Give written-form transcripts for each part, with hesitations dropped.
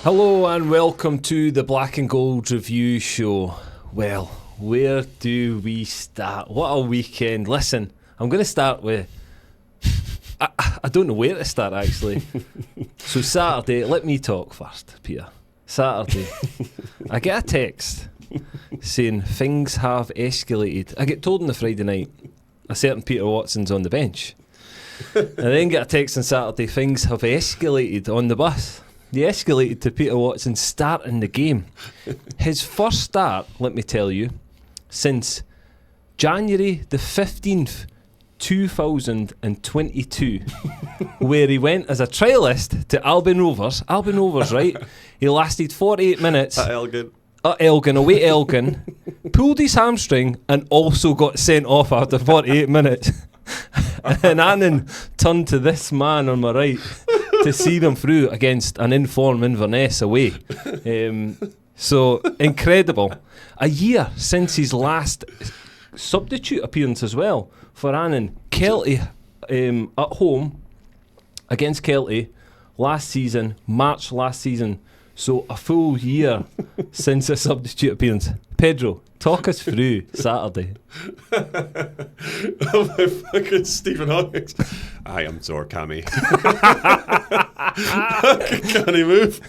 Hello and welcome to the Black and Gold Review Show. Well, where do we start? What a weekend. Listen, I'm going to start with... I don't know where to start, actually. So Saturday, let me talk first, Peter. Saturday, I get a text saying things have escalated. I get told on the Friday night a certain Peter Watson's on the bench. And I then get a text on Saturday, things have escalated on the bus. They escalated to Peter Watson starting the game. His first start, let me tell you, since January the 15th, 2022, where he went as a trialist to Albion Rovers. Albion Rovers, right? He lasted 48 minutes. At Elgin. At Elgin, away Elgin. Pulled his hamstring and also got sent off after 48 minutes. And Annans turned to this man on my right to see them through against an informed Inverness away. So, incredible. A year since his last substitute appearance as well for Annans. Kelty at home against Kelty last season, March last season. So a full year since a substitute appearance. Pedro, talk us through Saturday. Oh my fucking Stephen Hawking. I am sore, Cammy. Can he move?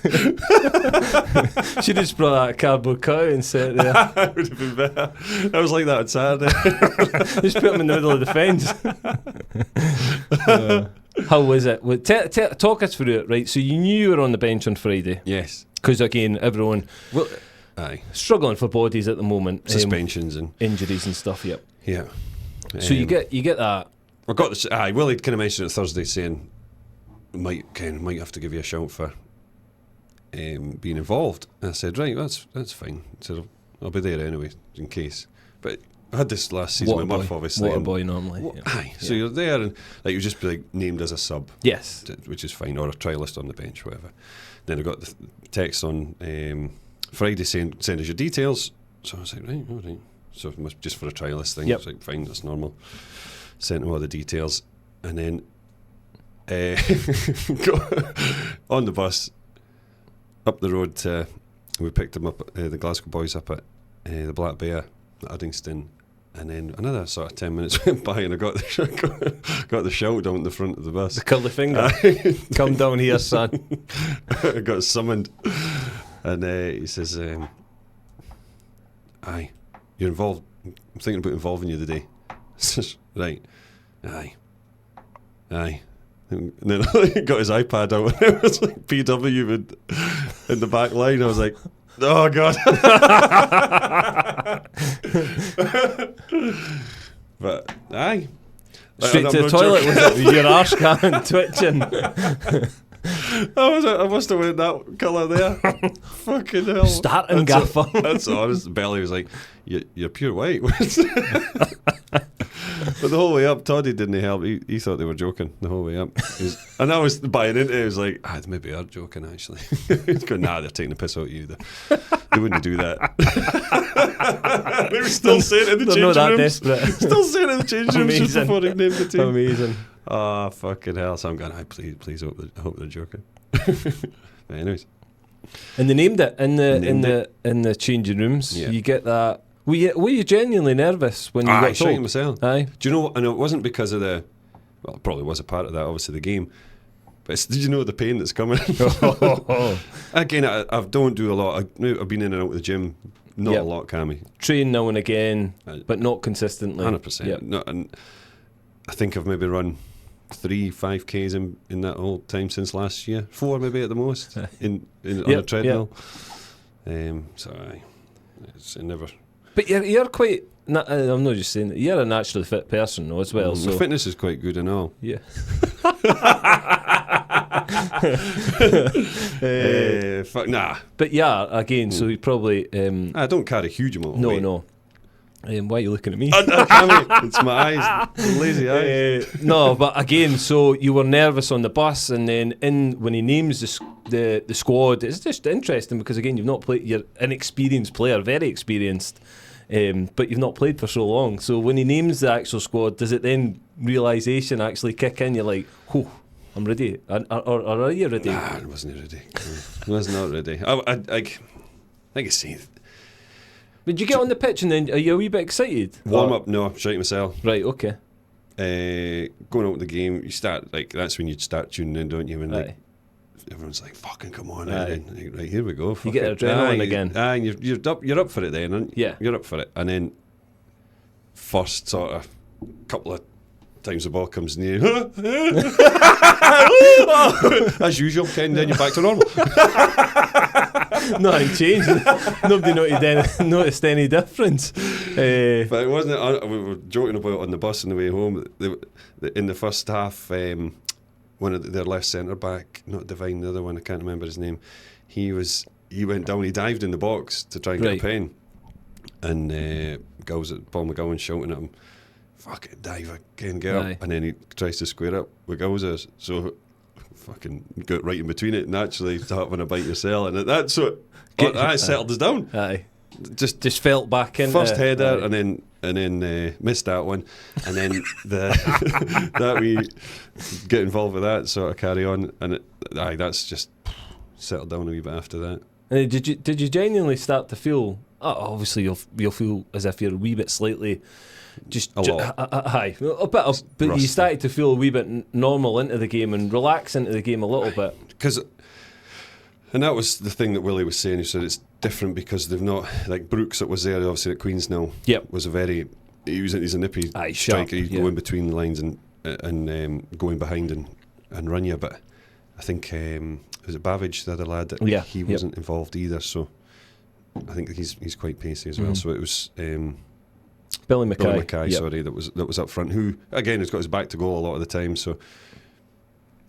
Should have just brought that cardboard cow and set it there. That would have been better. I was like that on Saturday. Just put him in the middle of the fence. How was it? Well, talk us through it, right? So you knew you were on the bench on Friday. Yes. Because again, everyone struggling for bodies at the moment. Suspensions and injuries and stuff. Yep. Yeah. So you get that. I got this. Willie kind of mentioned it Thursday, saying might have to give you a shout for being involved. And I said, right, that's fine. So I'll be there anyway in case. But I had this last season with Murph, obviously. What a boy normally. So you're there and you just be named as a sub. Yes. Which is fine, or a trialist on the bench, whatever. Then I got the text on Friday saying, send us your details. So I was like, right, all right. So it must just for a trialist thing. Yep. I was like, fine, that's normal. Sent him all the details. And then on the bus, up the road, we picked him up, the Glasgow boys up at the Black Bear at Uddingston. And then another sort of 10 minutes went by and I got the shout down the front of the bus. The curly finger. Come down here, son. I got summoned. And he says, aye, you're involved. I'm thinking about involving you today. I says, right. Aye. And then he got his iPad out and it was like PW in the back line. I was like, oh God. But aye, straight to the toilet with your arse can twitching. I must have went that colour there. Fucking hell. Starting gaffer. That's honest. Belly was like, you're pure white. But the whole way up, Toddy didn't help. He thought they were joking the whole way up. And I was buying into it. He was like, maybe they are joking, actually. He's going, nah, they're taking the piss out of you. They wouldn't do that. They were still saying it in the change rooms. They're not that desperate. Still saying it in the change rooms just before he named the team. Amazing. Oh, fucking hell. So I'm going, please hope they're joking. But anyways. And they named it in the changing rooms. Yeah. You get that. Were you genuinely nervous when you got told? I myself. Aye. Do you know? And it wasn't because of it probably was a part of that, obviously the game. But did you know the pain that's coming? Again, I don't do a lot. I've been in and out of the gym, not a lot, Cammy. Train now and again, but not consistently. 100%. Yep. No, and I think I've maybe run 3 5Ks in that whole time since last year. 4 maybe at the most on a treadmill. So it's never. But you're quite. I'm not just saying that. You're a naturally fit person though as well. So fitness is quite good and all. Yeah. Fuck nah. But yeah, again, so you probably. I don't carry a huge amount of weight. No. Why are you looking at me? It's my eyes, lazy eyes. No, but again, so you were nervous on the bus, and then when he names the squad, it's just interesting because again, you've not played. You're an experienced player, very experienced, but you've not played for so long. So when he names the actual squad, does it then realisation actually kick in? You're like, whew. I'm ready. Or are you ready? Nah, I wasn't ready. I was not ready. I like I say, Did you get on the pitch and then are you a wee bit excited? warm up? No, shite myself. Right, okay. Going out with the game, you start like that's when you start tuning in, don't you? When like Aye. everyone's like, "Fucking come on!" Aye. And then, right, here we go. You get adrenaline again. And you're up for it then, aren't you? Yeah. You're up for it, and then first sort of couple of times the ball comes near, as usual, Ken. Then you're back to normal. Nothing changed. Nobody noticed any difference. But it wasn't. We were joking about it on the bus on the way home. In the first half, one of their left centre back, not Divine, the other one, I can't remember his name. He went down. He dived in the box to try and get a pen, and goes at Paul McGowan shouting at him, "Fuck it, dive again, get up!" And then he tries to square up with Gowser, so fucking got right in between it and actually having a bite yourself, and that's what that settled us down. Aye. Just felt back in first header, and then missed that one, and then that we get involved with that, sort of carry on, and that's just settled down a wee bit after that. Did you genuinely start to feel? Obviously, you'll feel as if you're a wee bit slightly. Just a lot. Aye, a bit of, but rusty. You started to feel a wee bit normal into the game and relax into the game a little bit. And that was the thing that Willie was saying. He said it's different because they've not, like Brooks that was there obviously at Queen's now. Yep. Was he's a nippy striker. He'd go in between the lines and go in behind and run you. But I think was it Babbage, the other lad, that he wasn't involved either. So I think he's quite pacey as well. So it was Billy Mackay, sorry, that was up front. Who again has got his back to goal a lot of the time. So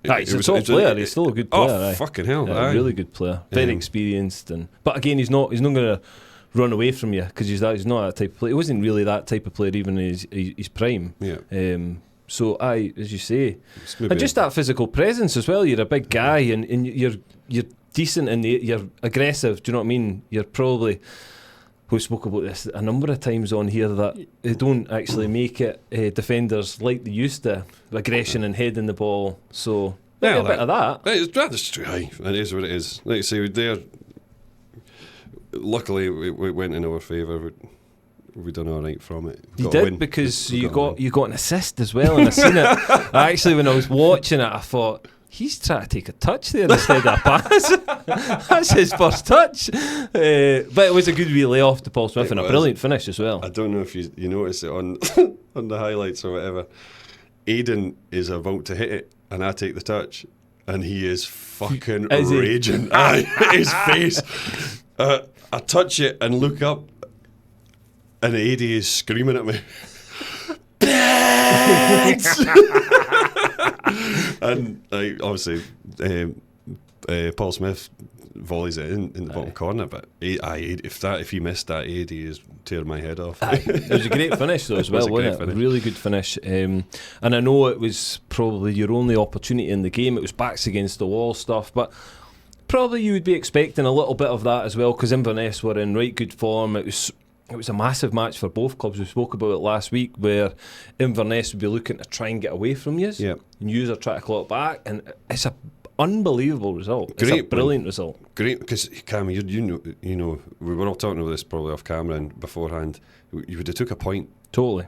he's a top player. He's still a good player. Oh, fucking hell! A really good player, very experienced. But again, he's not going to run away from you because he's not that type of player. He wasn't really that type of player even in his prime. Yeah. So as you say, and just that physical presence as well. You're a big guy, and you're decent and you're aggressive. Do you know what I mean? You're probably. We've spoke about this a number of times on here that they don't actually make it defenders like they used to, aggression and heading the ball. So maybe a bit of that. That's true. Aye, it is what it is. Like I say, there. Luckily, it went in our favour. We done all right from it. You did because you got an assist as well, and I seen it. Actually, when I was watching it, I thought. He's trying to take a touch there instead of a pass. That's his first touch. But it was a good wee layoff to Paul Smith and a brilliant finish as well. I don't know if you noticed it on on the highlights or whatever. Aidan is about to hit it and I take the touch and he is fucking raging. His face. I touch it and look up and Aidy is screaming at me. And obviously Paul Smith volleys it in the bottom corner, but if he missed that, AD is tearing my head off. It was a great finish though as well, wasn't it? Really good finish. And I know it was probably your only opportunity in the game. It was backs against the wall stuff, but probably you would be expecting a little bit of that as well because Inverness were in right good form. It was a massive match for both clubs. We spoke about it last week where Inverness would be looking to try and get away from you. Yep. And you are trying to claw it back. And it's an unbelievable result. It's a brilliant result. Great, because Cam, you know, we were all talking about this probably off camera and beforehand. You would have took a point. Totally.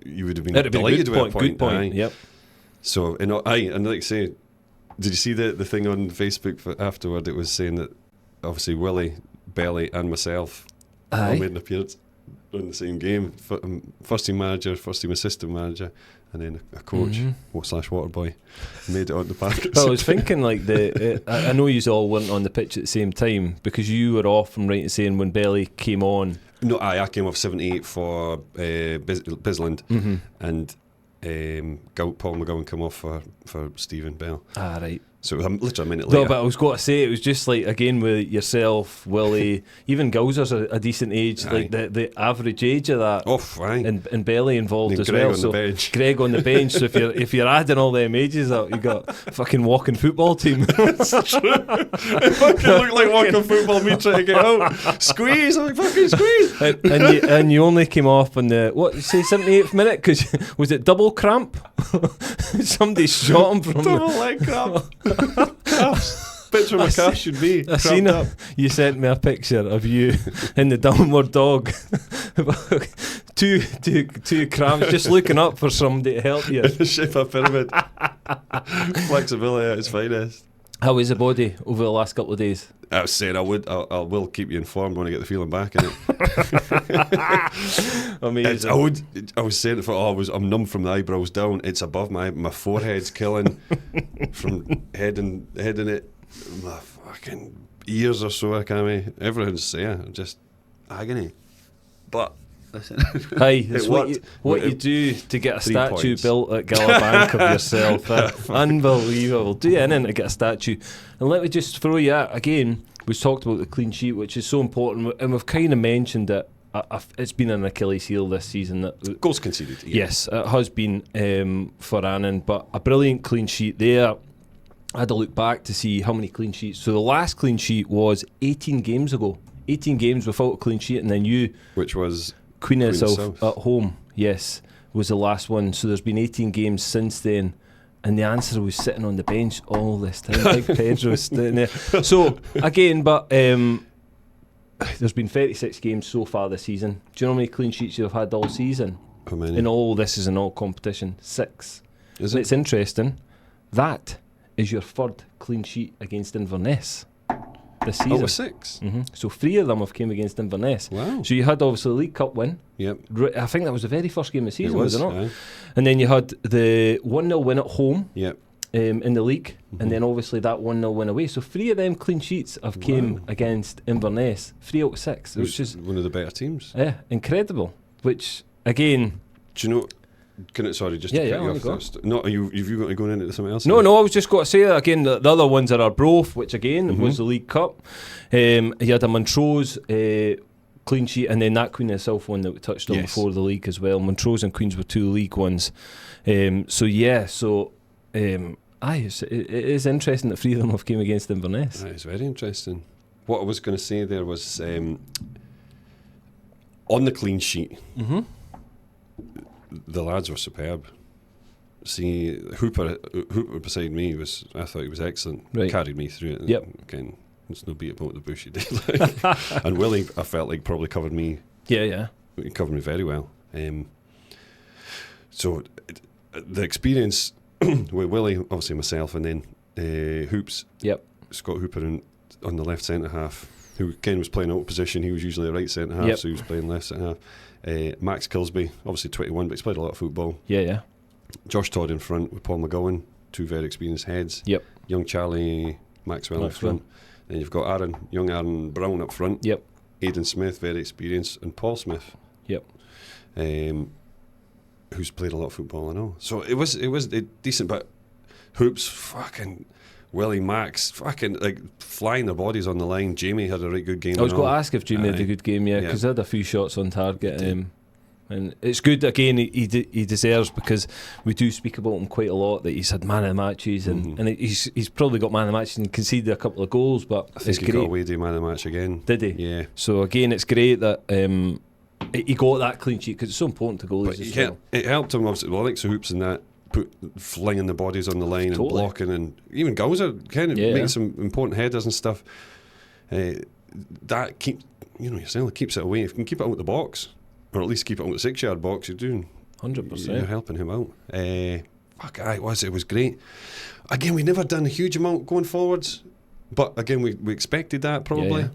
You would have been delighted with a point. Good point, yep. So, and like I say, did you see the thing on Facebook afterward? It was saying that obviously Willie, Belly and myself all made an appearance in the same game. First team manager, first team assistant manager, and then a coach / water boy made it on the park. Well, I was thinking like I know you all weren't on the pitch at the same time because you were off from right in saying when Belly came on. No, I came off 78 for Bisland, and Paul McGowan come off for Stephen Bell. Right. So literally a minute No, later. but I was going to say, it was just like, again, with yourself, Willie, even Gowser's a decent age, Aye. like the average age of that, Oh, fine. and Belly involved And as Greg well. on the So bench. Greg on the bench. So if you're adding all them ages up, you got fucking walking football team. It's true. It fucking looked like walking football, me trying to get out. Squeeze, I'm like, fucking squeeze. and you only came off on the, what, you say 78th minute? Because was it double cramp? Somebody shot him from Double leg cramp. Calves. Picture of my calf should be. I seen cramped it. up. You sent me a picture of you in the downward dog. two cramps, just looking up for somebody to help you. In the shape of a pyramid. Flexibility at its finest. How is the body over the last couple of days? I was saying I will keep you informed when I get the feeling back in it. Amazing. I was saying it I'm numb from the eyebrows down. It's above my forehead's killing from heading it. My fucking ears are so everything's just agony. But listen, Hey, that's what worked. you do to get a 3 statue points. built at Galabank of yourself. Unbelievable. Do anything to get a statue. And let me just throw you out again. We've talked about the clean sheet, which is so important, and we've kind of mentioned that it's been an Achilles heel this season. That goals conceded. Yeah. Yes, it has been for Annans, but a brilliant clean sheet there. I had to look back to see how many clean sheets. So the last clean sheet was 18 games ago. 18 games without a clean sheet, and then which was Queen of the Queen of South South. at home, yes, was the last one. So there's been 18 games since then, and the answer was sitting on the bench all this time. Big Pedro's sitting there. So again, but there's been 36 games so far this season. Do you know how many clean sheets you've had all season? How many? In all, this is in all competition, 6. Is And it? it's interesting. That is your third clean sheet against Inverness this season. Oh, it was 6. So 3 of them have came against Inverness. Wow. So you had obviously the League Cup win. Yep. I think that was the very first game of the season, It was. it not? Aye. And then you had the 1-0 win at home Yep. in the league, and then obviously that 1-0 win away. So 3 of them clean sheets have came against Inverness. 3 out of 6. It was Which is one of the better teams. incredible. Which, again... Do you know? Sorry, just Yeah, to yeah, cut you on off. you go. First. No, have you got to go into something else? No, I was just going to say that again. The other ones are Arbroath, which again was the League Cup. You had a Montrose clean sheet, and then that Queen of the South one that we touched on Yes. before the league as well. Montrose and Queens were 2 league ones. It is interesting that 3 of them have came against Inverness. That is very interesting. What I was going to say there was on the clean sheet. The lads were superb. See, Hooper beside me I thought he was excellent. Right. Carried me through it. Yep. Again, it's no beat about the bush he did. And Willie, I felt like probably covered me very well. So the experience with Willie, obviously myself, and then Hoops. Yep. Scott Hooper on the left centre half, who Ken was playing out of position. He was usually a right centre half, Yep. so he was playing left centre half. Max Kilsby, obviously 21, but he's played a lot of football. Yeah. Josh Todd in front with Paul McGowan, 2 very experienced heads. Yep. Young Charlie Maxwell up front. Then you've got young Aaron Brown up front. Yep. Aidan Smith, very experienced, and Paul Smith. Yep. Who's played a lot of football and all. So it was decent, but Hoops, fucking Willie, Max, fucking like flying their bodies on the line. Jamie had a right good game. I was going to ask if Jamie had a good game, because I had a few shots on target. And it's good, again, he deserves, because we do speak about him quite a lot, that he's had man of the matches, and he's probably got man of the matches and conceded a couple of goals, but I think it's he great. got away to man of the match again. Did he? Yeah. So again, it's great that he got that clean sheet, because it's so important to goalies as well. It helped him, obviously. Well, I like Hoops and that, flinging the bodies on the line and blocking, and even Gowser kind of making some important headers and stuff. That keeps it away. If you can keep it out of the box, or at least keep it out of the 6-yard box, you're doing 100%. You're helping him out. It was great. Again, we never done a huge amount going forwards, but again, we expected that probably.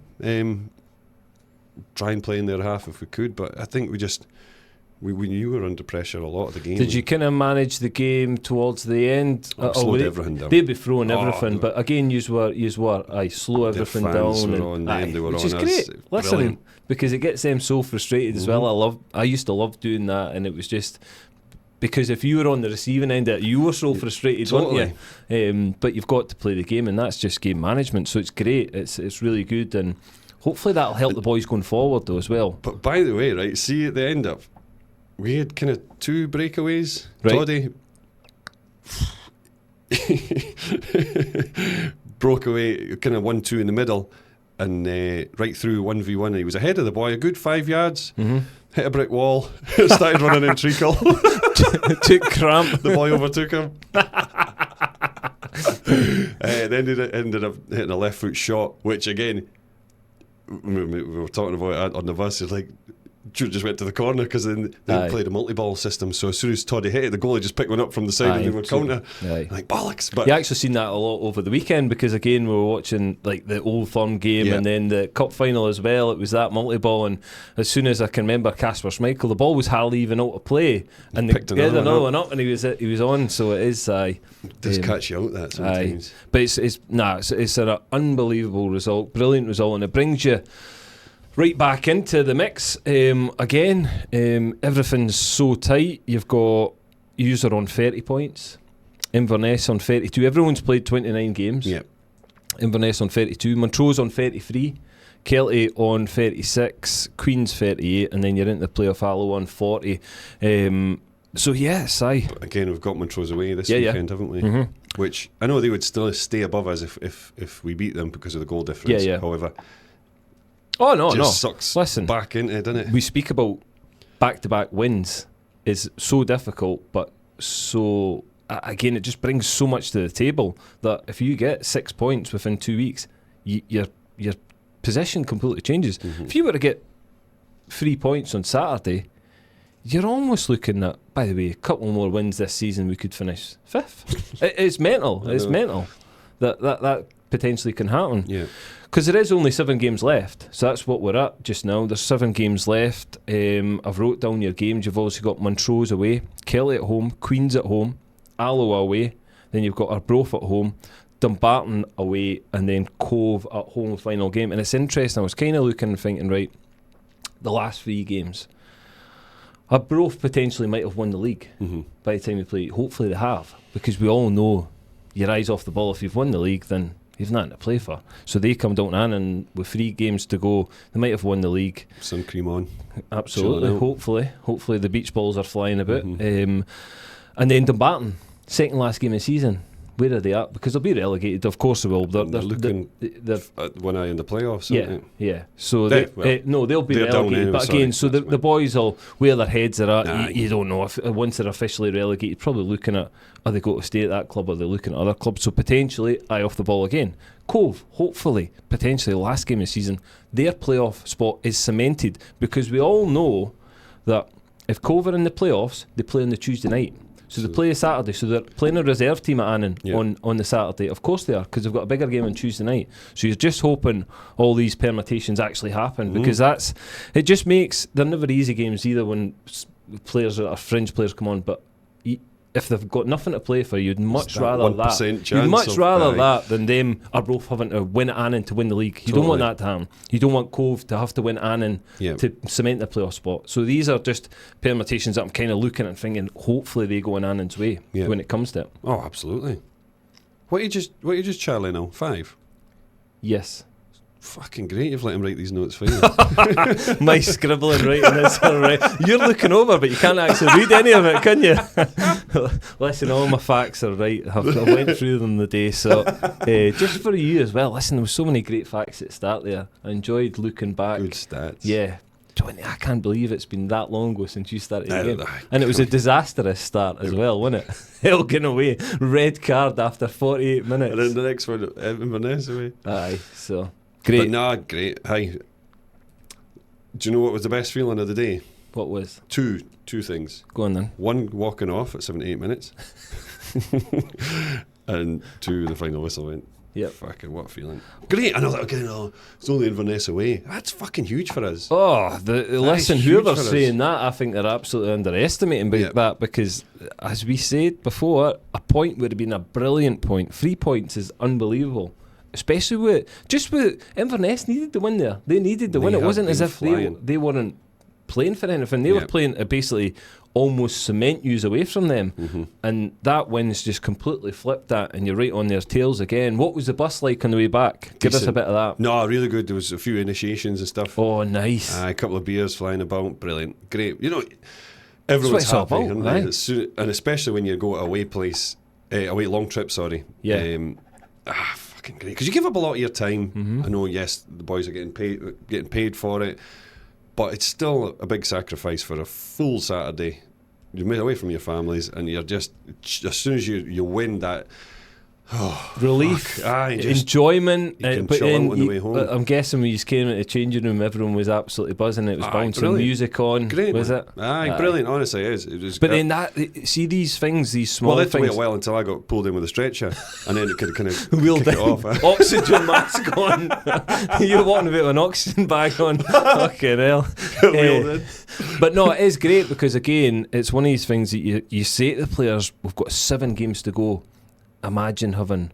Try and play in their half if we could, but I think we knew we were under pressure a lot of the game. Did you kind of manage the game towards the end? Slowed everything down. They'd be throwing everything, but again, you were slow everything fans down. Were on them, they were which on is us. great. Listen, Brilliant. because it gets them so frustrated as well. I used to love doing that, and it was just because if you were on the receiving end of it, you were so frustrated, Totally. weren't you? But you've got to play the game, and that's just game management. So it's great. It's really good, and hopefully that'll help the boys going forward though as well. But by the way, right, see at the end up, we had kind of 2 breakaways. Right. Toddy broke away, kind of 1-2 in the middle, and right through 1v1. He was ahead of the boy, a good 5 yards. Hit a brick wall, started running in treacle. Took cramp. The boy overtook him. Then ended up hitting a left foot shot, which again, we were talking about it on the bus. It's like, just went to the corner because they played a multi-ball system. So as soon as Toddy hit it, the goalie just picked one up from the side and they would counter. Like bollocks. But you actually seen that a lot over the weekend because again we were watching like the Old Firm game and then the cup final as well. It was that multi-ball, and as soon as I can remember Casper Schmeichel, the ball was hardly even out of play, and they picked another one up and he was on. So it is. It does catch you out that sometimes. But it's an unbelievable result, brilliant result, and it brings you right back into the mix again. Everything's so tight. You've got User on 30 points, Inverness on 32. Everyone's played 29 games. Yep. Inverness on 32, Montrose on 33, Kelty on 36, Queen's 38, and then you're into the playoff Allo on 40. So yes, again, we've got Montrose away this weekend, haven't we? Which I know they would still stay above us if we beat them because of the goal difference. However, sucks. Listen, back into it, doesn't it? We speak about back-to-back wins is so difficult, but so again, it just brings so much to the table that if you get 6 points within 2 weeks, your position completely changes. If you were to get 3 points on Saturday, you're almost looking at, by the way, a couple more wins this season, we could finish 5th. It's mental. It's mental that potentially can happen. Yeah. Because there is only 7 games left, so that's what we're at just now. There's 7 games left. I've wrote down your games. You've obviously got Montrose away, Kelty at home, Queen's at home, Allo away, then you've got Arbroath at home, Dumbarton away, and then Cove at home final game. And it's interesting, I was kind of looking and thinking, right, the last 3 games, Arbroath potentially might have won the league by the time we play. Hopefully they have, because we all know your eyes off the ball. If you've won the league, then you've nothing to play for. So they come down to Annans with 3 games to go. They might have won the league. Sun cream on. Absolutely. Hopefully the beach balls are flying about. And then Dumbarton, second last game of the season. Where are they at? Because they'll be relegated. Of course they will. They're looking at one eye in the playoffs. Yeah. So they'll be relegated. Anyway, but again, sorry, the boys will, where their heads are at, you don't know. If once they're officially relegated, probably looking at, are they going to stay at that club, or are they looking at other clubs? So potentially, eye off the ball again. Cove, hopefully, potentially last game of the season, their playoff spot is cemented, because we all know that if Cove are in the playoffs, they play on the Tuesday night. So they play a Saturday, so they're playing a reserve team at Annans on the Saturday. Of course they are, because they've got a bigger game on Tuesday night. So you're just hoping all these permutations actually happen, because it just makes, they're never easy games either when players or fringe players come on, but if they've got nothing to play for, you'd much rather that. You'd much rather that than them are both having to win at Annans to win the league. You don't want that to happen. You don't want Cove to have to win Annans to cement the playoff spot. So these are just permutations that I'm kind of looking at and thinking, hopefully they go in Annans' way when it comes to it. Oh, absolutely. What are you just Charlie now? 5? Yes. Fucking great, you've let him write these notes for you. My scribbling writing is alright. You're looking over, but you can't actually read any of it, can you? Listen, all my facts are right. I went through them the day. So just for you as well, listen, there were so many great facts at the start there. I enjoyed looking back. Good stats. Yeah. I can't believe it's been that long ago since you started the game. And it was a disastrous start as well, wasn't it? Elgin away, red card after 48 minutes. And then the next one, Inverness away. Aye, so... Great. But great. Hi. Do you know what was the best feeling of the day? What was? Two things. Go on then. 1, walking off at 78 minutes. And 2, the final whistle went. Yeah. Fucking what a feeling. Great. I know that it's only Inverness away. That's fucking huge for us. Oh, listen, whoever's saying that, I think they're absolutely underestimating that, because as we said before, a point would have been a brilliant point. 3 points is unbelievable. Especially with Inverness needed the win there. They needed the win. It wasn't as if they weren't playing for anything. They were playing basically almost cement you away from them. And that win's just completely flipped that, and you're right on their tails again. What was the bus like on the way back? Give us a bit of that. No, really good. There was a few initiations and stuff. Oh, nice. A couple of beers flying about. Brilliant. Great. You know, everyone's That's what happy. it's all about, And especially when you go to a away place, away long trip, sorry. Yeah. Fucking great. Because you give up a lot of your time. I know, yes, the boys are getting paid for it, but it's still a big sacrifice for a full Saturday. You're made away from your families, and you're just, as soon as you win that, relief, enjoyment. You can chill out on the way home. I'm guessing when you came into the changing room, everyone was absolutely buzzing. It was bouncing brilliant. Music on. Great, was man. it? Brilliant. Honestly, it is. It was. But then see these things, these small things. Well, it took things. me a while until I got pulled in with a stretcher, and then it could kind of wheeled kick in, it off. oxygen mask on. You're walking about with an oxygen bag on. Fucking hell. But no, it is great because again, it's one of these things that you say to the players, we've got 7 games to go. Imagine having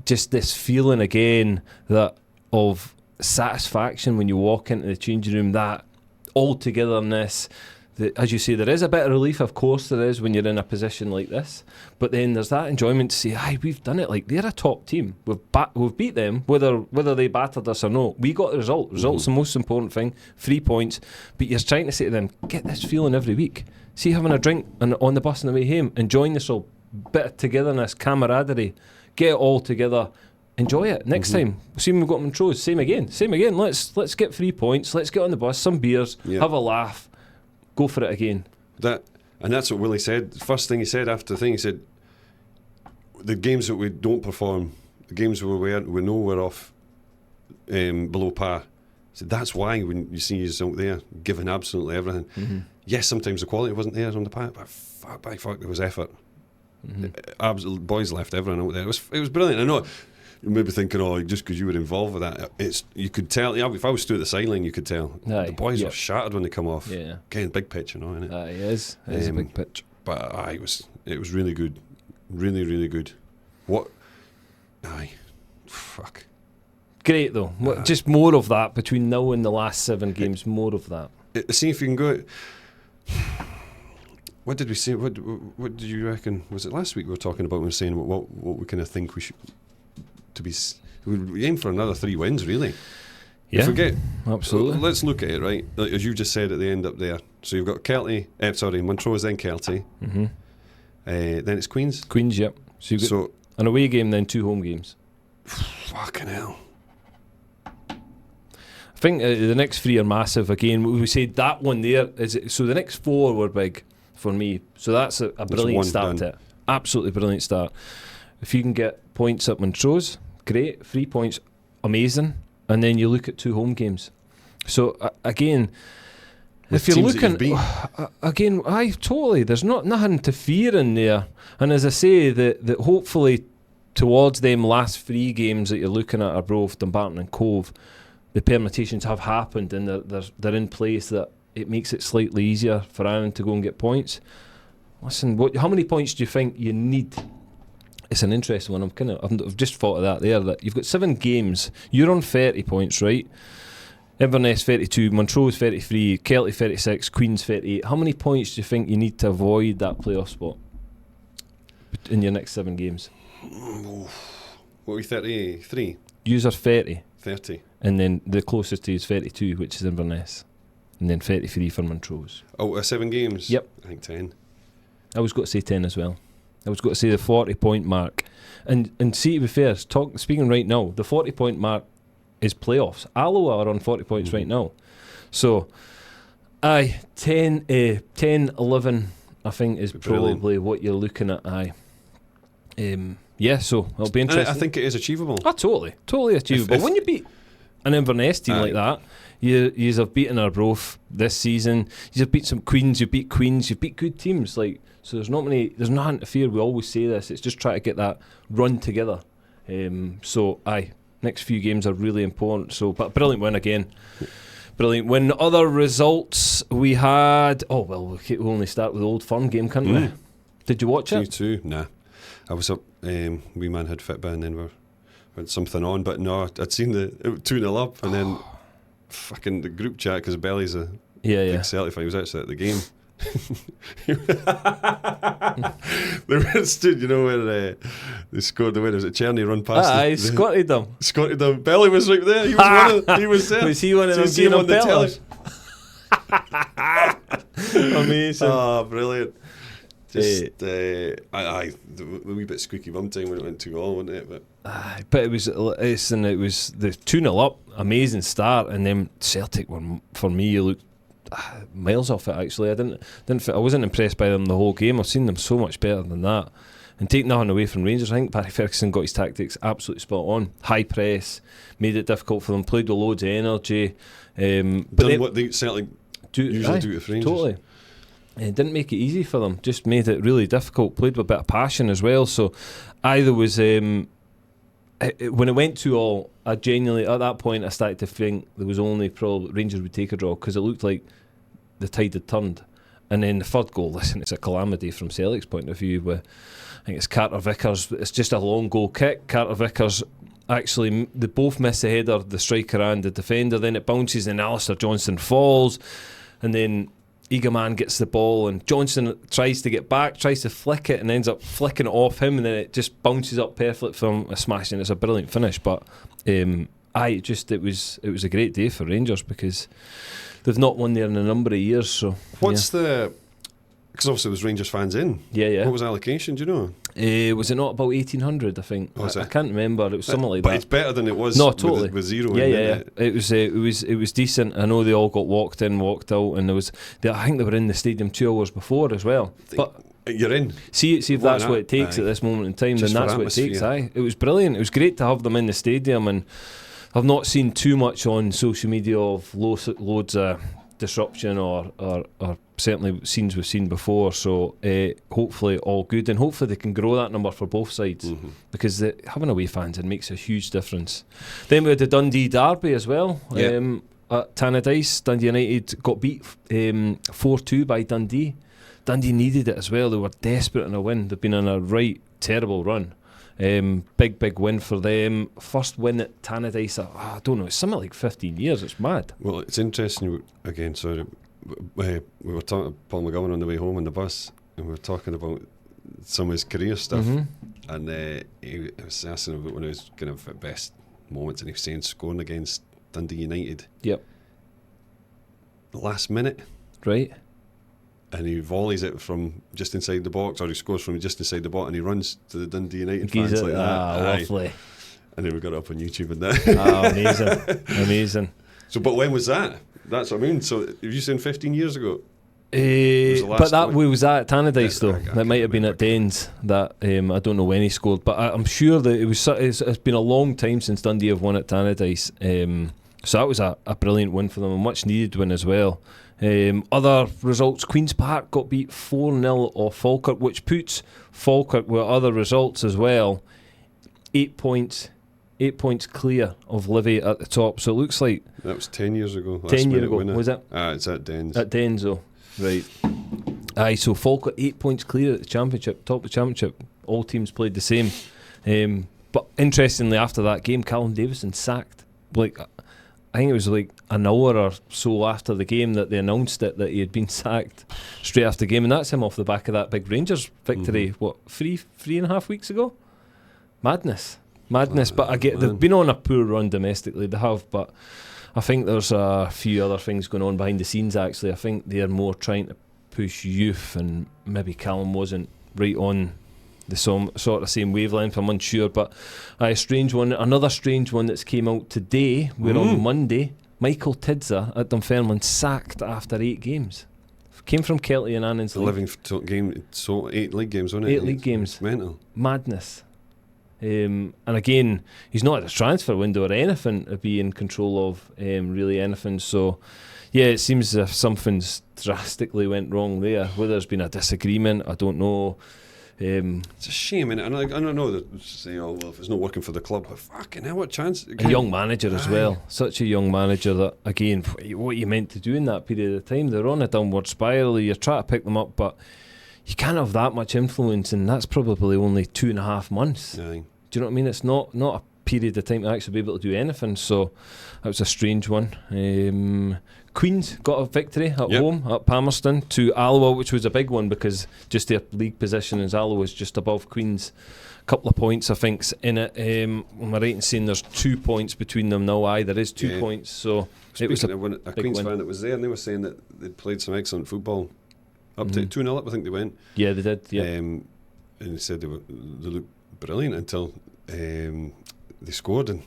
just this feeling again that of satisfaction when you walk into the changing room, that all-togetherness. As you say, there is a bit of relief, of course there is, when you're in a position like this, but then there's that enjoyment to say, aye, we've done it, like they're a top team, we've beat them, whether they battered us or not, we got the result's the most important thing, 3 points, but you're trying to say to them, get this feeling every week, see having a drink on the bus on the way home, enjoying this all, bit of togetherness, camaraderie, get it all together, enjoy it. Next time, see when we've got Montrose, same again. Let's get 3 points. Let's get on the bus, some beers, have a laugh, go for it again. That's what Willie said. The first thing he said after the thing, he said, the games that we don't perform, the games where we know we're off below par. So that's why when you see us out there giving absolutely everything. Yes, sometimes the quality wasn't there on the pat, but fuck, there was effort. Absolute boys left everyone out there. It was brilliant. I know you may be thinking, just because you were involved with that, you could tell. Yeah, if I was stood at the sideline, you could tell. The boys were shattered when they come off. Yeah, again, big pitch, isn't it? It is. It is a big pitch. But it was really good, really, really good. Fuck. Great though. Just more of that between now and the last 7 games. More of that. See if you can go. What did we say? What did you reckon? Was it last week we were talking about? We were saying what we kind of think we should to be. We aim for another 3 wins, really. Yeah, forget absolutely. Let's look at it right, like, as you just said at the end up there. So you've got Montrose, then Kelty, then it's Queens. Queens, yep. So you've got an away game, then 2 home games. Fucking hell. I think the next 3 are massive. Again, we said that one there so the next 4 were big for me. So that's a brilliant start to it. Absolutely brilliant start. If you can get points at Montrose, great. 3 points, amazing. And then you look at 2 home games. So again, if you're looking again, totally. There's nothing to fear in there. And as I say, that hopefully towards them last 3 games that you're looking at, Arbroath, Dumbarton, and Cove, the permutations have happened and they're in place that it makes it slightly easier for Annan to go and get points. Listen, how many points do you think you need? It's an interesting one. I've just thought of that there. That you've got 7 games. You're on 30 points, right? Inverness 32, Montrose 33, Kelty 36, Queens 38. How many points do you think you need to avoid that playoff spot in your next 7 games? What are we, 33? Yous are 30. 30. And then the closest to you is 32, which is Inverness. And then 33 for Montrose. 7 games? Yep. I think 10. I was got to say 10 as well. I was going to say the 40-point mark. And see, to be fair, speaking right now, the 40-point mark is playoffs. Alloa are on 40 points right now. So, 10, 11, I think, is probably what you're looking at. So it'll be interesting. I think it is achievable. Totally achievable. When you beat an Inverness team like that, you have beaten Arbroath this season. You have beat some Queens. You beat good teams. So there's nothing to fear. We always say this. It's just try to get that run together. Next few games are really important. So, but brilliant win again. Brilliant win. Other results we had. We'll only start with the Old Firm game, can't we? Did you watch it? 2-2. Nah, I was up. Wee man had Fitbit and then we had something on, but no, I'd seen the 2-0 up and then fucking the group chat because Belly's a big Celtic fan. He was actually at the game. They were stood, where they scored the winners at Cherny, run past. Aye, Scotty them. Scotty them. Belly was right there. He was he was there. Was he one of them See him being on the telly? Amazing. Oh, brilliant. Just, the wee bit squeaky bum time when it went 2-2, wasn't it? But it was the 2-0 up, amazing start, and then Celtic were, for me, looked miles off it. Actually, I wasn't impressed by them the whole game. I've seen them so much better than that. And take nothing away from Rangers, I think Barry Ferguson got his tactics absolutely spot on. High press, made it difficult for them. Played with loads of energy. But what they Celtic usually do to Rangers. Totally. It didn't make it easy for them, just made it really difficult. Played with a bit of passion as well. So either was when it went 2-2, I genuinely, at that point, I started to think there was only probably Rangers would take a draw, because it looked like the tide had turned. And then the third goal, listen, it's a calamity from Celtic's point of view. With, I think it's Carter Vickers. It's just a long goal kick. Carter Vickers, actually, they both miss the header, the striker and the defender. Then it bounces, and Alistair Johnston falls, and then Eagleman gets the ball, and Johnson tries to get back, tries to flick it, and ends up flicking it off him, and then it just bounces up perfect from a smash, and it's a brilliant finish. But it was a great day for Rangers, because they've not won there in a number of years. So what's the? Because obviously there was Rangers fans in. Yeah. What was the allocation? Do you know? Was it not about 1,800? I think. I can't remember. It was something like that. But it's better than it was. No, totally. With zero. Yeah. It was decent. I know they all got walked in, walked out, and I think they were in the stadium 2 hours before as well. But you're in. See if that's what it takes at this moment in time. Just then that's what it takes. Aye, it was brilliant. It was great to have them in the stadium, and I've not seen too much on social media of loads of disruption or certainly scenes we've seen before. So hopefully all good, and hopefully they can grow that number for both sides, because having away fans, it makes a huge difference. Then we had the Dundee derby as well. At Tannadice, Dundee United got beat 4-2 by Dundee. Dundee needed it as well. They were desperate in a win. They've been on a right terrible run. Big win for them. First win at Tannadice, I don't know, it's something like 15 years. It's mad. Well, it's interesting. Again, sorry, we were talking to Paul McGowan on the way home on the bus, and we were talking about some of his career stuff, and he was asking about when he was kind of at best moments, and he was saying scoring against Dundee United. Yep. The last minute. Right. And he volleys it from just inside the box, or he scores from just inside the box, and he runs to the Dundee United fans like that. Lovely. And then we got it up on YouTube and that. Amazing. So, but when was that? That's what I mean. So, have you seen 15 years ago? But that was at Tannadice though. That might have been at Danes. That I don't know when he scored, but I'm sure that it was. It's been a long time since Dundee have won at Tannadice. So that was a brilliant win for them, a much needed win as well. Other results: Queen's Park got beat 4-0 off Falkirk, which puts Falkirk with other results as well 8 points clear of Livy at the top. So it looks like that was 10 years ago. 10 years ago, was it? It's at Dens. At Dens, though. Right. Aye, so Falkirk 8 points clear at the championship, top of the championship. All teams played the same. But interestingly, after that game, Callum Davison sacked. I think it was like an hour or so after the game that they announced it, that he had been sacked straight after the game, and that's him off the back of that big Rangers victory. What, three and a half weeks ago? Madness. But I get they've been on a poor run domestically. They have, but I think there's a few other things going on behind the scenes. Actually, I think they're more trying to push youth, and maybe Callum wasn't right on the sort of same wavelength. I'm unsure, but a strange one. Another strange one that's came out today. We're on Monday. Michael Tidser at Dunfermline sacked after 8 games. Came from Kelty and Annans. 8 league games, wasn't it? 8 league games. It's mental. Madness. And again, he's not at a transfer window or anything to be in control of really anything. So yeah, it seems as if something's drastically went wrong there. Whether there's been a disagreement, I don't know. It's a shame, and I don't know that say, oh well, if it's not working for the club, but fucking hell, what chance? A young manager as well, such a young manager that again, what you meant to do in that period of time, they're on a downward spiral. You're trying to pick them up, but you can't have that much influence, and that's probably only 2.5 months. Aye. Do you know what I mean? It's not a period of time to actually be able to do anything. So that was a strange one. Queens got a victory at Yep. home at Palmerston to Alloa, which was a big one because just their league position as Alloa was just above Queens. A couple of points, I think, in it. Am I right in saying there's 2 points between them now? Aye, there is 2 points. So it was a Queens fan that was there, and they were saying that they'd played some excellent football. Up to 2-0 up, I think they went. Yeah, they did. Yeah. And they said they looked brilliant until they scored and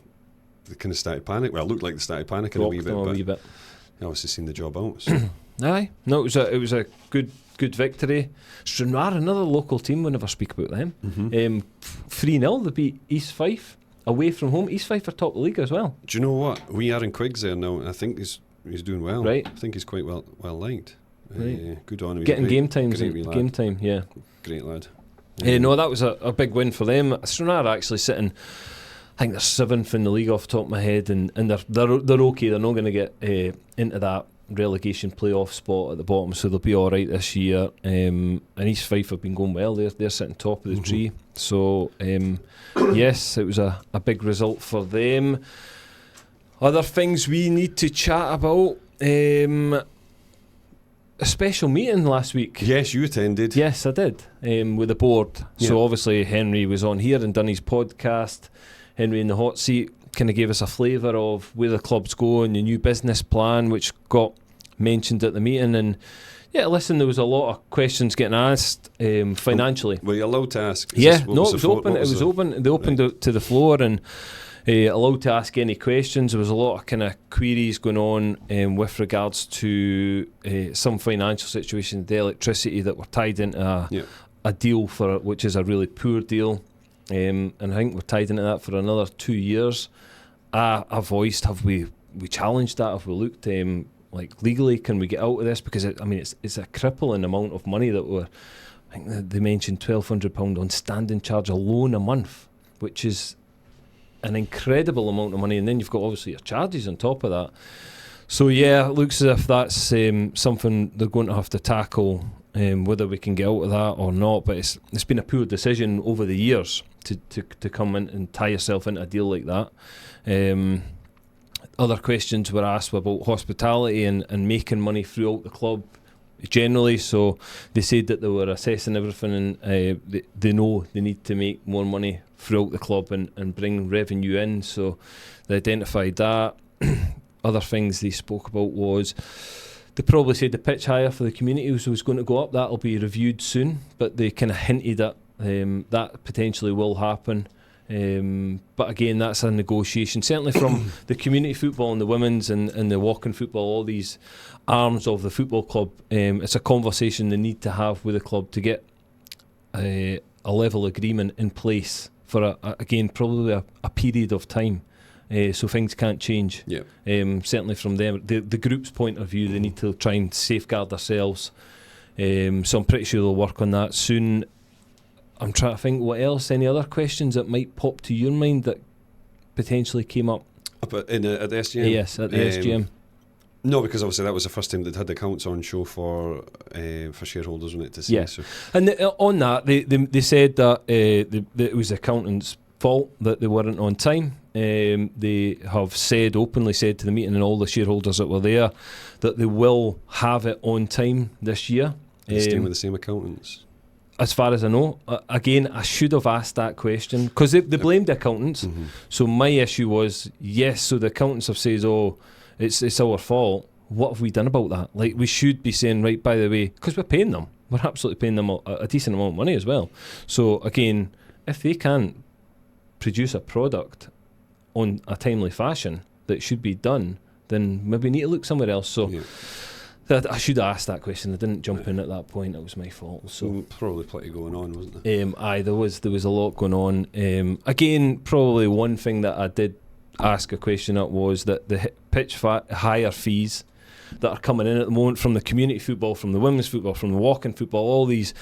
they kind of started panic. Well, it looked like they started panicking a wee bit, but they obviously seen the job out. So. Aye, no, it was a good Victory. Stranraer, another local team, we never speak about them. 3-0, they beat East Fife away from home. East Fife are top of the league as well. Do you know what? We are in Quiggs there now, and I think he's doing well. Right. I think he's quite well liked. Right. Good on him. Getting game time, yeah. Great lad. No, that was a big win for them. Stranraer actually sitting, I think they're 7th in the league off the top of my head, and they're okay. They're not going to get into that relegation playoff spot at the bottom, so they'll be all right this year. And East Fife have been going well. They're sitting top of the tree. So yes, it was a big result for them. Other things we need to chat about. A special meeting last week. Yes, you attended. Yes, I did, with the board. Yeah. So obviously Henry was on here and done his podcast, Henry in the Hot Seat, kind of gave us a flavour of where the club's going, the new business plan, which got mentioned at the meeting. And yeah, listen, there was a lot of questions getting asked financially. Were you allowed to ask? Yeah, it was open. It was open. They opened it to the floor and allowed to ask any questions. There was a lot of kind of queries going on with regards to some financial situations, the electricity that were tied into a deal for which is a really poor deal. And I think we're tied into that for another 2 years. I voiced, have we challenged that? Have we looked like legally? Can we get out of this? Because it's a crippling amount of money that I think they mentioned £1,200 on standing charge alone a month, which is an incredible amount of money. And then you've got obviously your charges on top of that. So yeah, it looks as if that's something they're going to have to tackle. Whether we can get out of that or not, but it's been a poor decision over the years to come in and tie yourself into a deal like that. Other questions were asked about hospitality and making money throughout the club generally. So they said that they were assessing everything, and they know they need to make more money throughout the club and bring revenue in. So they identified that. Other things they spoke about was, they probably said the pitch hire for the community was going to go up. That'll be reviewed soon, but they kind of hinted at that potentially will happen. But again, that's a negotiation. Certainly from the community football and the women's and the walking football, all these arms of the football club, it's a conversation they need to have with the club to get a level agreement in place for, again, probably a period of time. So things can't change. Certainly from them, the group's point of view, they need to try and safeguard themselves. So I'm pretty sure they'll work on that soon. I'm trying to think what else, any other questions that might pop to your mind that potentially came up at the SGM? Yes, at the SGM. No, because obviously that was the first time they'd had the accounts on show for shareholders on it to see. Yeah. So. And on that, they said that it was the accountants' fault that they weren't on time. They have openly said to the meeting and all the shareholders that were there that they will have it on time this year. Staying with the same accountants. As far as I know, again, I should have asked that question because they blamed the accountants. So my issue was, yes, so the accountants have said, oh, it's our fault. What have we done about that? Like, we should be saying, right, by the way, because we're paying them. We're absolutely paying them a decent amount of money as well. So again, if they can't produce a product on a timely fashion that should be done, then maybe we need to look somewhere else. So I should have asked that question. I didn't jump in at that point. It was my fault. So probably plenty going on, wasn't there? Aye, there was a lot going on. Again, probably one thing that I did ask a question at was that the pitch hire fees that are coming in at the moment from the community football, from the women's football, from the walking football, all these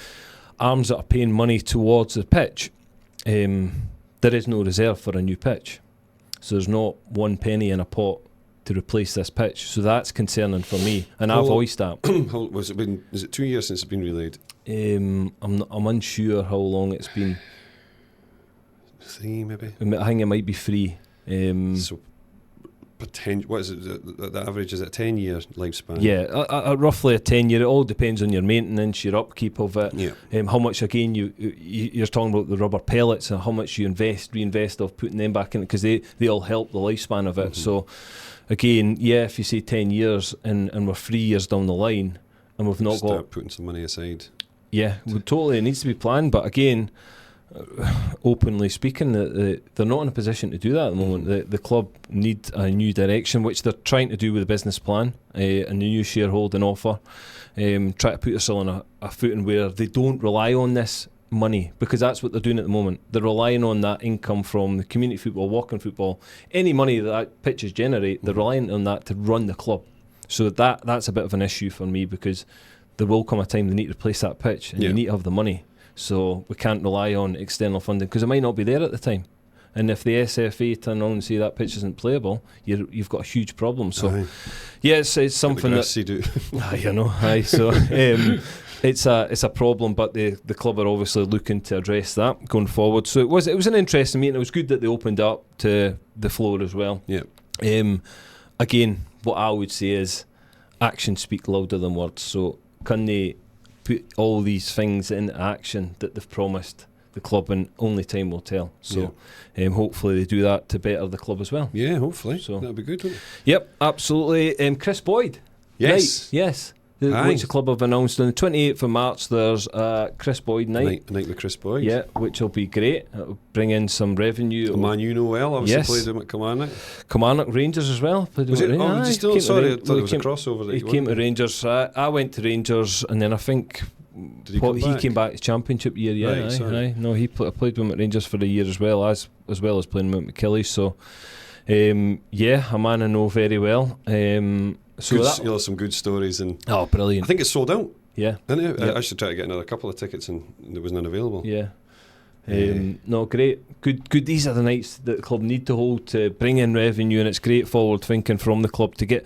arms that are paying money towards the pitch, there is no reserve for a new pitch. So there's not one penny in a pot to replace this pitch. So that's concerning for me, and I've voiced that. Is it 2 years since it's been relayed? I'm unsure how long it's been. 3 maybe? I think it might be 3. So What is it? The average is it a 10-year lifespan? Yeah, roughly a 10-year. It all depends on your maintenance, your upkeep of it. Yeah. How much again you're talking about the rubber pellets and how much you reinvest of putting them back in it, because they all help the lifespan of it. Mm-hmm. So again, yeah, if you say 10 years and we're 3 years down the line and we've not Start got putting some money aside. Yeah, totally. It needs to be planned. But again, openly speaking, they're not in a position to do that at the moment. The club need a new direction, which they're trying to do with the business plan and the new shareholding offer. Try to put themselves on a footing where they don't rely on this money, because that's what they're doing at the moment. They're relying on that income from the community football, walking football, any money that pitches generate. They're relying on that to run the club. So that's a bit of an issue for me, because there will come a time they need to replace that pitch, and you need to have the money. So we can't rely on external funding, because it might not be there at the time. And if the SFA turn on and say that pitch isn't playable, you've got a huge problem. So, yes, it's something that So it's a problem, but the club are obviously looking to address that going forward. So it was an interesting meeting. It was good that they opened up to the floor as well. Yeah. Again, what I would say is actions speak louder than words. So can they put all these things into action that they've promised the club, and only time will tell. So hopefully they do that to better the club as well. Yeah, hopefully. So that'll be good, won't it? Yep, absolutely. Chris Boyd. Yes. Right, yes. Which the club have announced on the 28th of March there's Chris Boyd night. Night with Chris Boyd. Yeah, which will be great. It'll bring in some revenue. A man you know well, obviously. Yes. Played him at Kilmarnock. Kilmarnock Rangers as well. Was it? Oh, I thought it was a crossover. He came to Rangers. I went to Rangers, and then I think he came back to Championship year. Yeah, right, No, I played with him at Rangers for a year as well as playing with McKillie. So, a man I know very well. So some good stories, and brilliant. I think it's sold out. Yeah, isn't it? I should try to get another couple of tickets, and there was none available. Yeah. No, great. Good. These are the nights that the club need to hold to bring in revenue, and it's great forward thinking from the club to get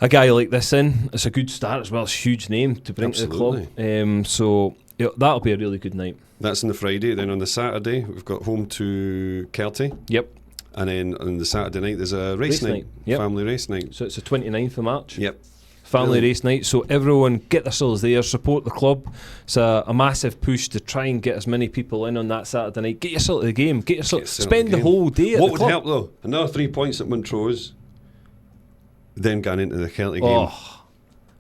a guy like this in. It's a good start as well. It's a huge name to bring to the club. So that'll be a really good night. That's on the Friday. Then on the Saturday we've got home to Kelty. Yep. And then on the Saturday night there's a race night. Yep. Family race night. So it's the 29th of March. Yep. Family race night. So everyone get themselves there, support the club. It's a massive push to try and get as many people in on that Saturday night. Get yourself to the game. Spend the whole day at the club. What would help though? Another 3 points at Montrose. Then going into the Kelty game.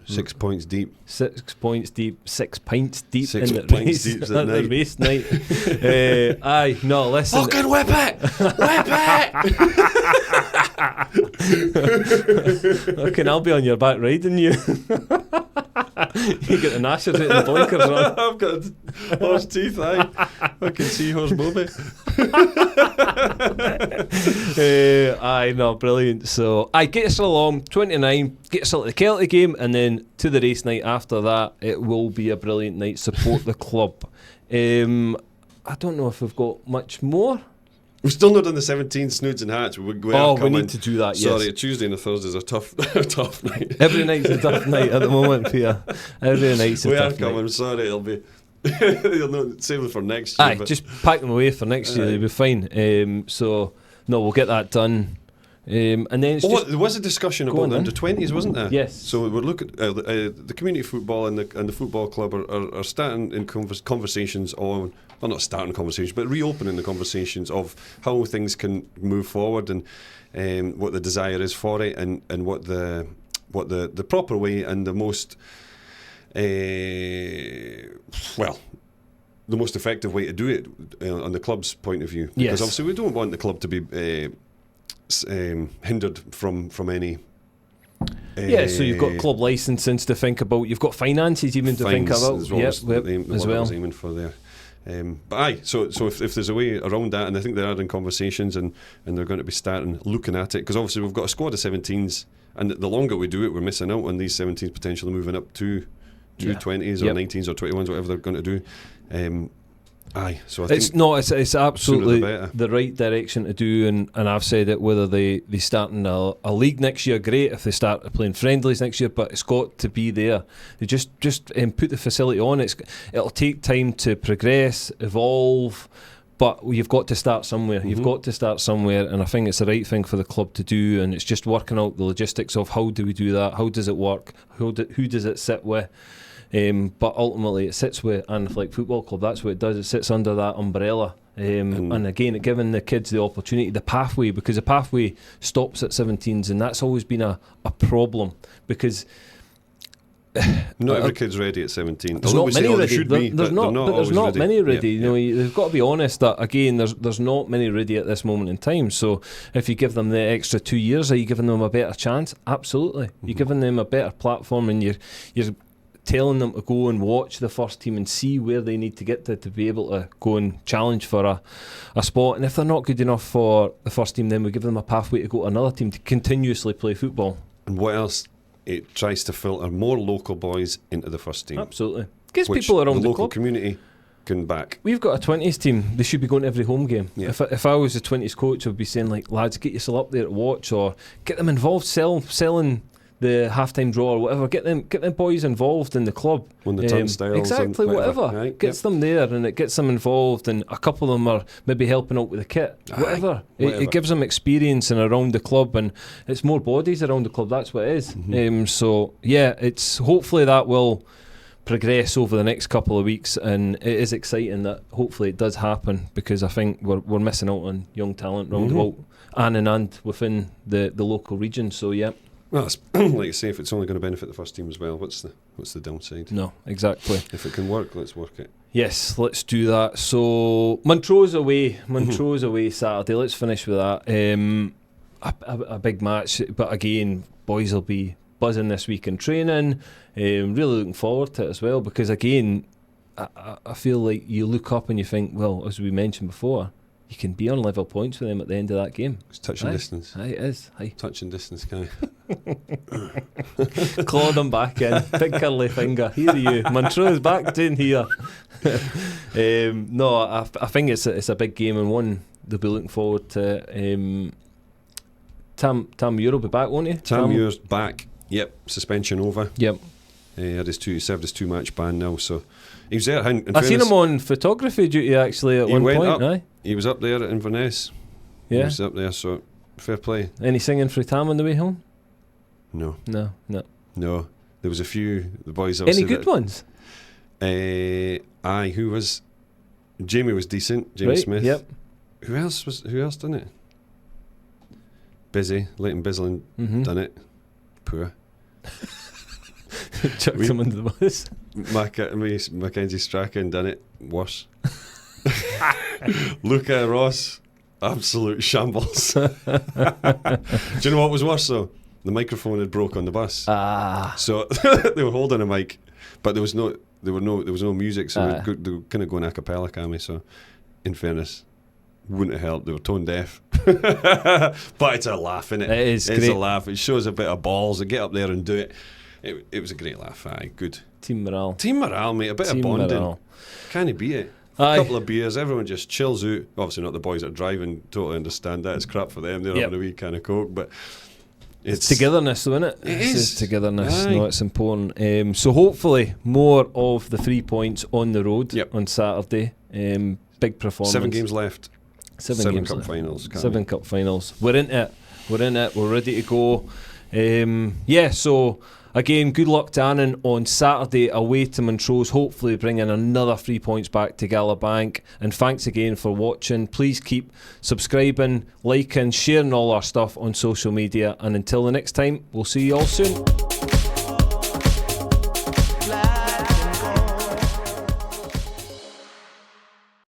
6 points deep. 6 points deep. 6 pints deep. 6 pints deep at the race night. Listen. Fucking whip it! Whip it! Okay, I'll be on your back riding you. You get the gnashers out and the blinkers on. I've got horse teeth, I can see horse Bobby. Brilliant. So get yourself along, 29, get yourself to the Kelty game, and then to the race night after that. It will be a brilliant night. Support the club. I don't know if we've got much more. We've still not done the 17 Snoods and Hats. We need to do that. Sorry, yes. a Tuesday and a Thursday is a tough night. Every night's a tough night at the moment, Peter. Every night's a tough night. We are coming. Sorry, it'll be. They'll not save them for next year. Just pack them away for next year. They'll be fine. We'll get that done. And then there was a discussion about the under-20s, wasn't there? Yes. So we're looking the community football and the football club are starting in conversations on, well, not starting conversations, but reopening the conversations of how things can move forward, and what the desire is for it, and what the proper way and the most the most effective way to do it on the club's point of view. Because obviously we don't want the club to be hindered from any. So you've got club licensing to think about. You've got finances even to think about. As well. I was aiming for there. So if there's a way around that, and I think they are in conversations, and they're going to be starting looking at it, because obviously we've got a squad of 17s, and the longer we do it, we're missing out on these 17s potentially moving up to 20s or 19s or 21s, whatever they're going to do. So I think it's absolutely the right direction to do, and I've said it, whether they start in a league next year, great. If they start playing friendlies next year, but it's got to be there. They just put the facility on. It'll take time to progress, evolve, But you've got to start somewhere. You've got to start somewhere, and I think it's the right thing for the club to do, and it's just working out the logistics of how do we do that, how does it work, who does it sit with. But ultimately it sits with Annans Football Club. That's what it does. It sits under that umbrella. And again, it giving the kids the opportunity, the pathway, because the pathway stops at 17s, and that's always been a problem, because not every kid's ready at 17. There's not many ready. There's not many ready. Yeah, you know, you've got to be honest that again, there's not many ready at this moment in time. So if you give them the extra 2 years, are you giving them a better chance? Absolutely. You're giving them a better platform, and you're telling them to go and watch the first team and see where they need to get to be able to go and challenge for a spot. And if they're not good enough for the first team, then we give them a pathway to go to another team to continuously play football. And what else? It tries to filter more local boys into the first team. Absolutely. Gets people around the local club. Community can back. We've got a 20s team. They should be going to every home game. Yeah. If I was a 20s coach, I would be saying, like, lads, get yourself up there to watch, or get them involved, selling the halftime draw or whatever. Get them boys involved in the club. When the turnstiles. Exactly, whatever. Right? Gets them there, and it gets them involved, and a couple of them are maybe helping out with the kit. Whatever. It gives them experience and around the club, and it's more bodies around the club. That's what it is. So yeah, it's hopefully that will progress over the next couple of weeks, and it is exciting that hopefully it does happen, because I think we're missing out on young talent round about Annans and within the local region. So yeah. Well, it's, like you say, if it's only going to benefit the first team as well, what's the downside? No, exactly. If it can work, let's work it. Yes, let's do that. So Montrose away Saturday. Let's finish with that. A big match, but again, boys will be buzzing this week in training. Really looking forward to it as well, because again, I feel like you look up and you think, well, as we mentioned before, you can be on level points with them at the end of that game. It's touching distance. Aye, it is. Aye. Touching distance, guy. Claw them back in. Big curly finger. Here you. Montrose back down here. No, I think it's a big game, and one they'll be looking forward to. Tam Muir will be back, won't he? Tam Muir's back. Yep. Suspension over. Yep. He served his 2-match ban now, so he was there. I seen him on photography duty actually at one point. Aye. He was up there at Inverness. Yeah. He was up there, so fair play. Any singing for Tam on the way home? No. No. There was a few. The boys. Any good ones? Aye. Who was? Jamie was decent. Jamie Smith. Yep. Who else done it? Busy. Leighton Bislin done it. Poor. Chucked him under the bus. Mackenzie Strachan done it. Worse. Luca Ross, absolute shambles. Do you know what was worse though? The microphone had broke on the bus. So they were holding a mic, but there was no music, so they were kind of going a cappella, Cammy. So, in fairness, wouldn't have helped. They were tone deaf. But it's a laugh, innit? It's a laugh. It shows a bit of balls. They get up there and do it. It was a great laugh. Aye, good. Team morale, mate. A bit of bonding. Can't you beat it? A couple of beers, everyone just chills out. Obviously not the boys that are driving, totally understand that. It's crap for them, they're having a wee kind of coke, but it's togetherness though, isn't it? It's togetherness. No, it's important. So hopefully more of the 3 points on the road on Saturday. Big performance. 7 games left. 7 cup finals. 7 cup finals. We're in it. We're ready to go. So again, good luck to Annans on Saturday away to Montrose, hopefully bringing another 3 points back to Galabank. And thanks again for watching. Please keep subscribing, liking, sharing all our stuff on social media. And until the next time, we'll see you all soon.